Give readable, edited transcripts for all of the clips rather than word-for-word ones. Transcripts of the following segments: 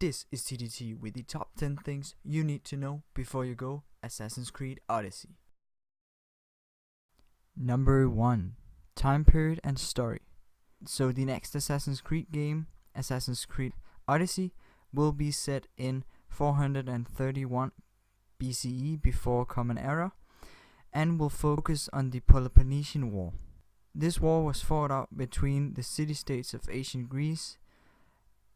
This is TDT with the top 10 things you need to know before you go Assassin's Creed Odyssey. Number 1. Time period and story. So the next Assassin's Creed game, Assassin's Creed Odyssey, will be set in 431 BCE before Common Era and will focus on the Peloponnesian War. This war was fought out between the city-states of ancient Greece,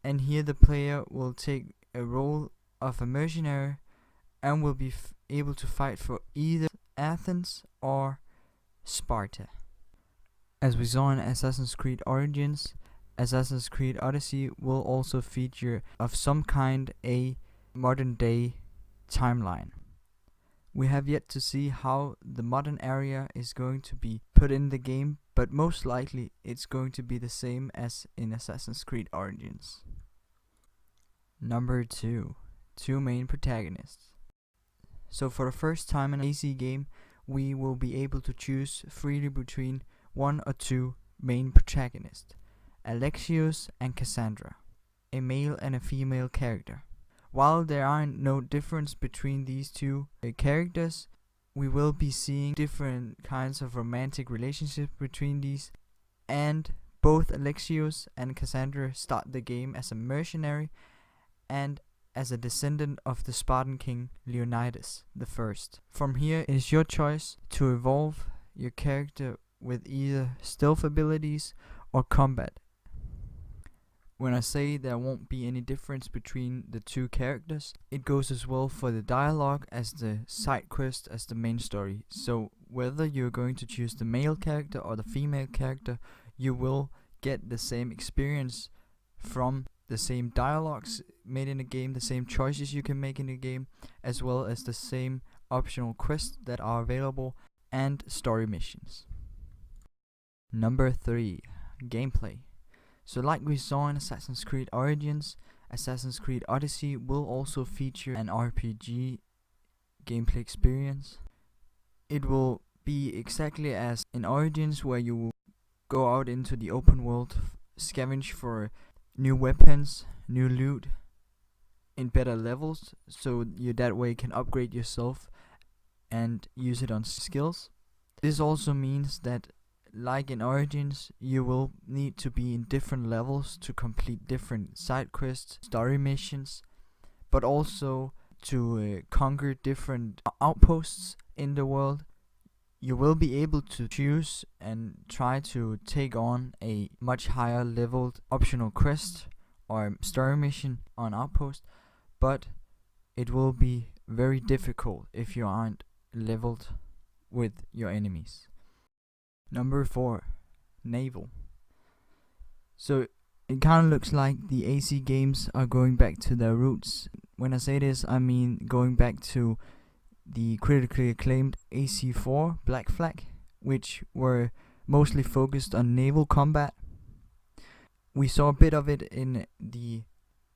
and here the player will take a role of a mercenary and will be able to fight for either Athens or Sparta. As we saw in Assassin's Creed Origins, Assassin's Creed Odyssey will also feature of some kind a modern day timeline. We have yet to see how the modern area is going to be put in the game, but most likely it's going to be the same as in Assassin's Creed Origins. Number 2. Two main protagonists. So for the first time in an AC game, we will be able to choose freely between one or two main protagonists, Alexios and Cassandra, a male and a female character. While there are no difference between these two characters, we will be seeing different kinds of romantic relationships between these, and both Alexios and Cassandra start the game as a mercenary and as a descendant of the Spartan king Leonidas I. From here it is your choice to evolve your character with either stealth abilities or combat. When I say there won't be any difference between the two characters, it goes as well for the dialogue as the side quest as the main story. So whether you're going to choose the male character or the female character, you will get the same experience from the same dialogues made in the game, the same choices you can make in the game, as well as the same optional quests that are available and story missions. Number 3. Gameplay. So like we saw in Assassin's Creed Origins, Assassin's Creed Odyssey will also feature an RPG gameplay experience. It will be exactly as in Origins, where you will go out into the open world, scavenge for new weapons, new loot in better levels, so you that way can upgrade yourself and use it on skills. This also means that, like in Origins, you will need to be in different levels to complete different side quests, story missions, but also to conquer different outposts in the world. You will be able to choose and try to take on a much higher leveled optional quest or story mission on outpost, but it will be very difficult if you aren't leveled with your enemies. Number 4. Naval. So it kind of looks like the AC games are going back to their roots. When I say this, I mean going back to the critically acclaimed AC4 Black Flag, which were mostly focused on naval combat. We saw a bit of it in the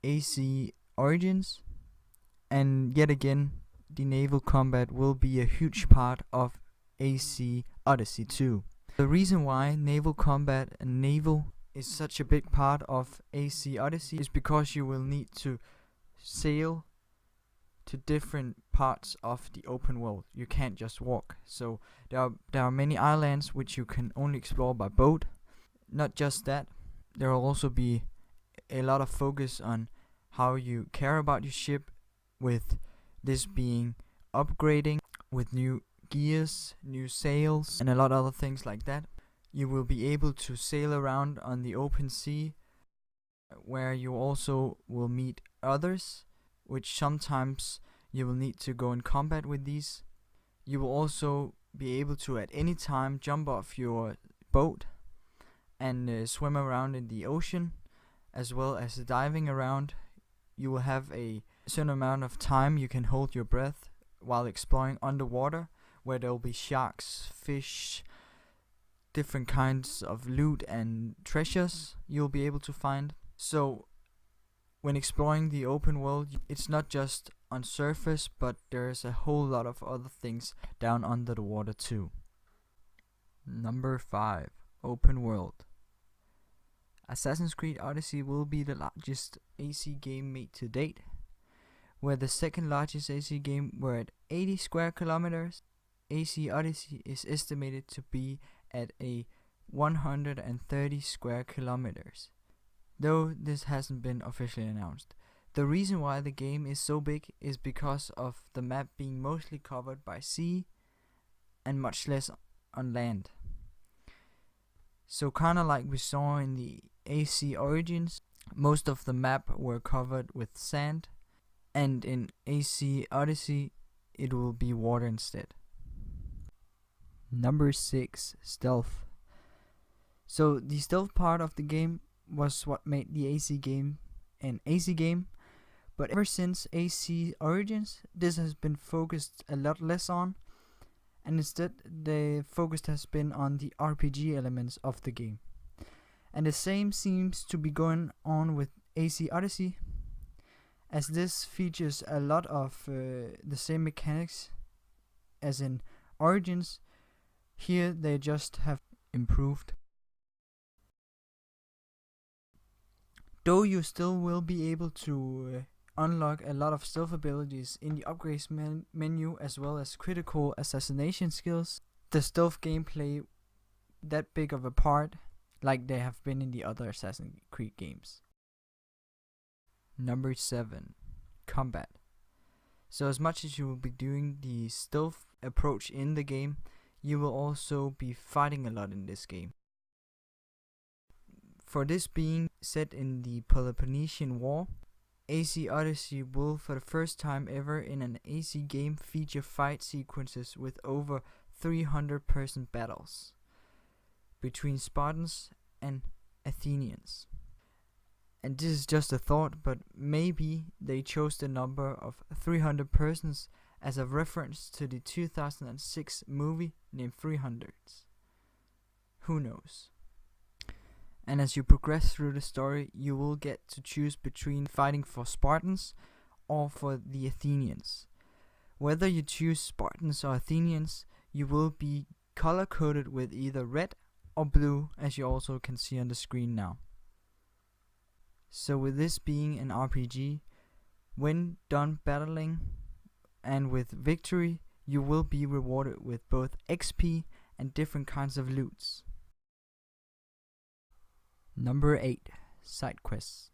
AC Origins, and yet again the naval combat will be a huge part of AC Odyssey 2. The reason why naval combat and naval is such a big part of AC Odyssey is because you will need to sail to different parts of the open world. You can't just walk. So there are many islands which you can only explore by boat. Not just that, there will also be a lot of focus on how you care about your ship, with this being upgrading with new gears, new sails, and a lot of other things like that. You will be able to sail around on the open sea, where you also will meet others, which sometimes you will need to go in combat with these. You will also be able to at any time jump off your boat and swim around in the ocean, as well as diving around. You will have a certain amount of time you can hold your breath while exploring underwater, where there will be sharks, fish, different kinds of loot and treasures you'll be able to find. So when exploring the open world, it's not just on surface, but there's a whole lot of other things down under the water too. Number 5. Open world. Assassin's Creed Odyssey will be the largest AC game made to date, where the second largest AC game were at 80 square kilometers. AC Odyssey is estimated to be at a 130 square kilometers, though this hasn't been officially announced. The reason why the game is so big is because of the map being mostly covered by sea and much less on land. So kinda like we saw in the AC Origins, most of the map were covered with sand, and in AC Odyssey it will be water instead. Number 6, stealth. So the stealth part of the game was what made the AC game an AC game, but ever since AC Origins, this has been focused a lot less on, and instead the focus has been on the RPG elements of the game. And the same seems to be going on with AC Odyssey, as this features a lot of the same mechanics as in Origins. Here they just have improved. Though you still will be able to unlock a lot of stealth abilities in the upgrades menu, as well as critical assassination skills, the stealth gameplay that big of a part like they have been in the other Assassin's Creed games. Number 7, combat. So as much as you will be doing the stealth approach in the game, you will also be fighting a lot in this game. For this being set in the Peloponnesian War, AC Odyssey will for the first time ever in an AC game feature fight sequences with over 300 person battles between Spartans and Athenians. And this is just a thought, but maybe they chose the number of 300 persons as a reference to the 2006 movie named 300. Who knows? And as you progress through the story, you will get to choose between fighting for Spartans or for the Athenians. Whether you choose Spartans or Athenians, you will be color coded with either red or blue, as you also can see on the screen now. So with this being an RPG, when done battling and with victory, you will be rewarded with both XP and different kinds of loots. Number 8, side quests.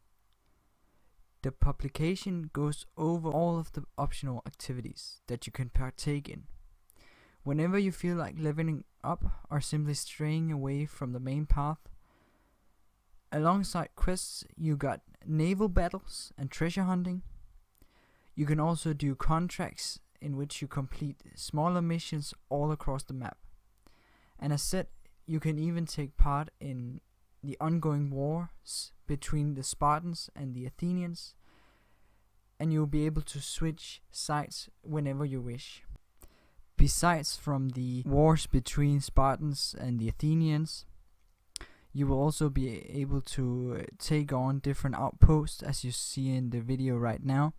The publication goes over all of the optional activities that you can partake in. Whenever you feel like leveling up or simply straying away from the main path, alongside quests you got naval battles and treasure hunting. You can also do contracts in which you complete smaller missions all across the map. And as said, you can even take part in the ongoing wars between the Spartans and the Athenians, and you'll be able to switch sides whenever you wish. Besides from the wars between Spartans and the Athenians, you will also be able to take on different outposts, as you see in the video right now,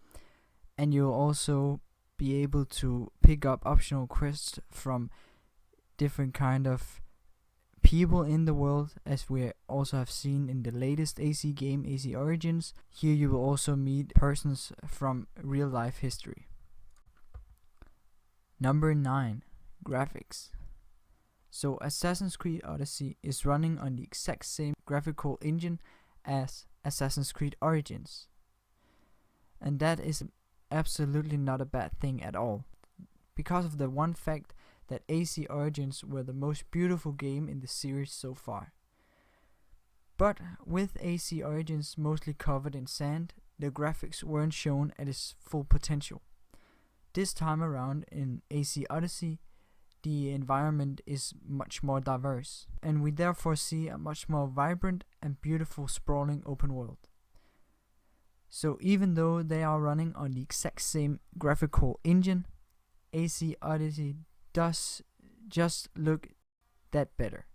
and you'll also be able to pick up optional quests from different kind of people in the world, as we also have seen in the latest AC game, AC Origins. Here you will also meet persons from real life history. Number 9, graphics. So Assassin's Creed Odyssey is running on the exact same graphical engine as Assassin's Creed Origins. And that is absolutely not a bad thing at all, because of the one fact that AC Origins were the most beautiful game in the series so far. But with AC Origins mostly covered in sand, the graphics weren't shown at its full potential. This time around in AC Odyssey, the environment is much more diverse, and we therefore see a much more vibrant and beautiful sprawling open world. So even though they are running on the exact same graphical engine, AC Odyssey does just look that better.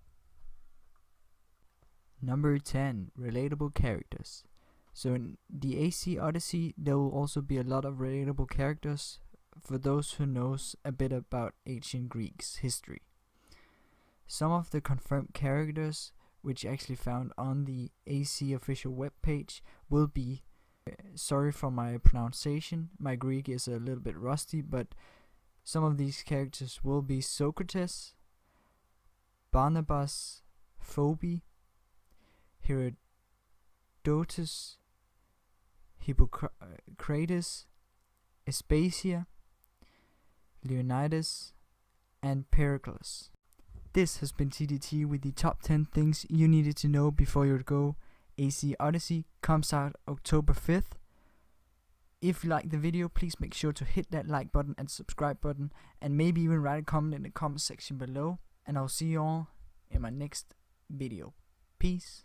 Number 10, relatable characters. So in the AC Odyssey, there will also be a lot of relatable characters for those who knows a bit about ancient Greek's history. Some of the confirmed characters which you actually found on the AC official webpage, will be, sorry for my pronunciation, my Greek is a little bit rusty, but some of these characters will be Socrates, Barnabas, Phoebe, Herodotus, Hippocrates, Aspasia, Leonidas, and Pericles. This has been TDT with the top 10 things you needed to know before you go. AC Odyssey comes out October 5th. If you like the video, please make sure to hit that like button and subscribe button, and maybe even write a comment in the comment section below, and I'll see you all in my next video. Peace.